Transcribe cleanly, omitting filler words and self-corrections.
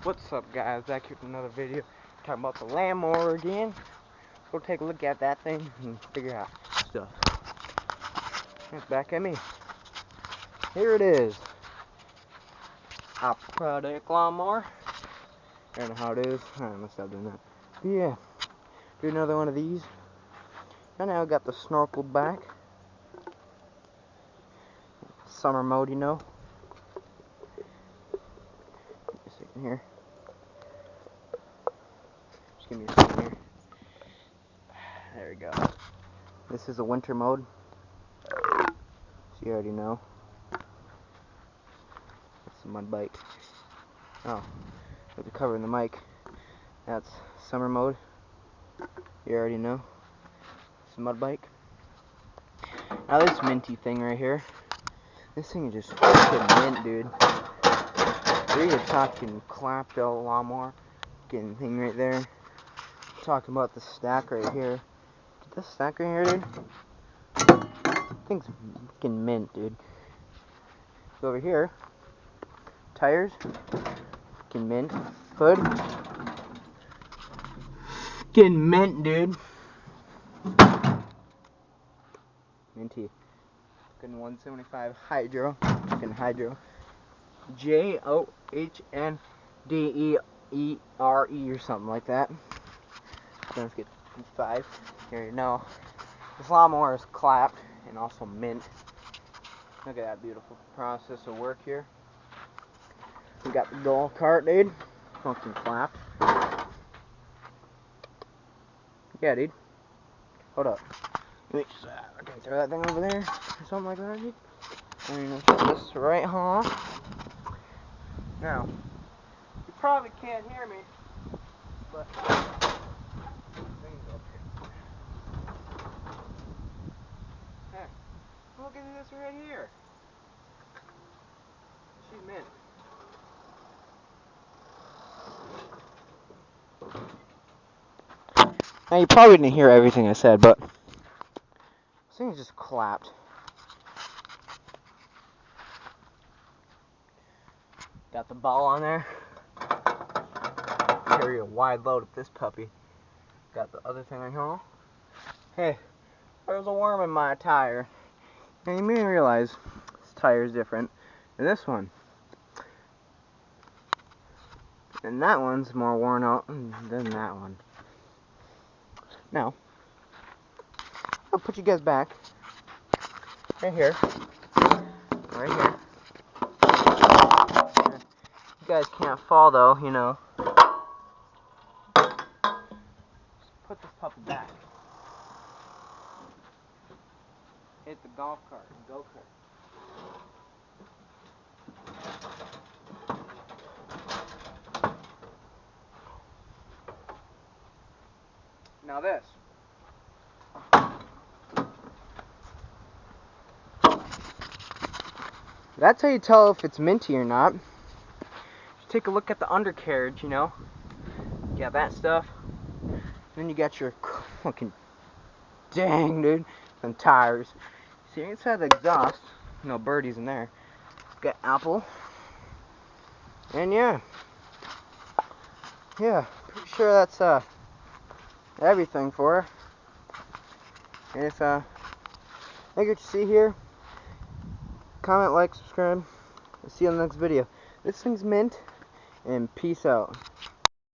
What's up, guys? Back here with another video talking about the lawnmower again. Go take a look at that thing and figure out stuff. It's back at me. Here it is. Our product lawnmower. I don't know how it is. I must stop doing that. But yeah, do another one of these. And now I got the snorkel back. Summer mode, you know. Give me a second here. Just give me a second here. There we go. This is a winter mode. So you already know. It's a mud bike. Oh, with the cover in the mic. That's summer mode. You already know. It's a mud bike. Now this minty thing right here. This thing is just freaking mint, dude. You're talking clapped out lawnmower. Getting thing right there. Talking about the stack right here. This stack right here, dude. Thing's freaking mint, dude. So over here, tires, freaking mint. Hood, getting mint, dude. Minty. Fucking 175 hydro. Fucking hydro. JOHNDEERE or something like that. So let's get 5. Here you know. This lawnmower is clapped and also mint. Look at that beautiful process of work here. We got the golf cart, dude. Fucking clapped. Yeah, dude. Hold up. Let me just, I can throw that thing over there or something like that, dude. I'm gonna put this right home. Now, you probably can't hear me, but hey, look at this right here. She's mint. Now you probably didn't hear everything I said, but this thing just clapped. Got the ball on there. Carry a wide load of this puppy. Got the other thing right here. Hey, there's a worm in my tire. Now you may realize this tire is different than this one. And that one's more worn out than that one. Now, I'll put you guys back. Right here. Right here. You guys can't fall though, you know. Just put this puppy back. Hit the golf cart and go kart. Now this. That's how you tell if it's minty or not. Just take a look at the undercarriage, you know. You got that stuff. Then you got your fucking dang, dude. Some tires. See inside the exhaust, no birdies in there. Got apple. And yeah. Yeah, pretty sure that's everything for her. And if like what you see here, comment, like, subscribe. I'll see you on the next video. This thing's mint, and peace out.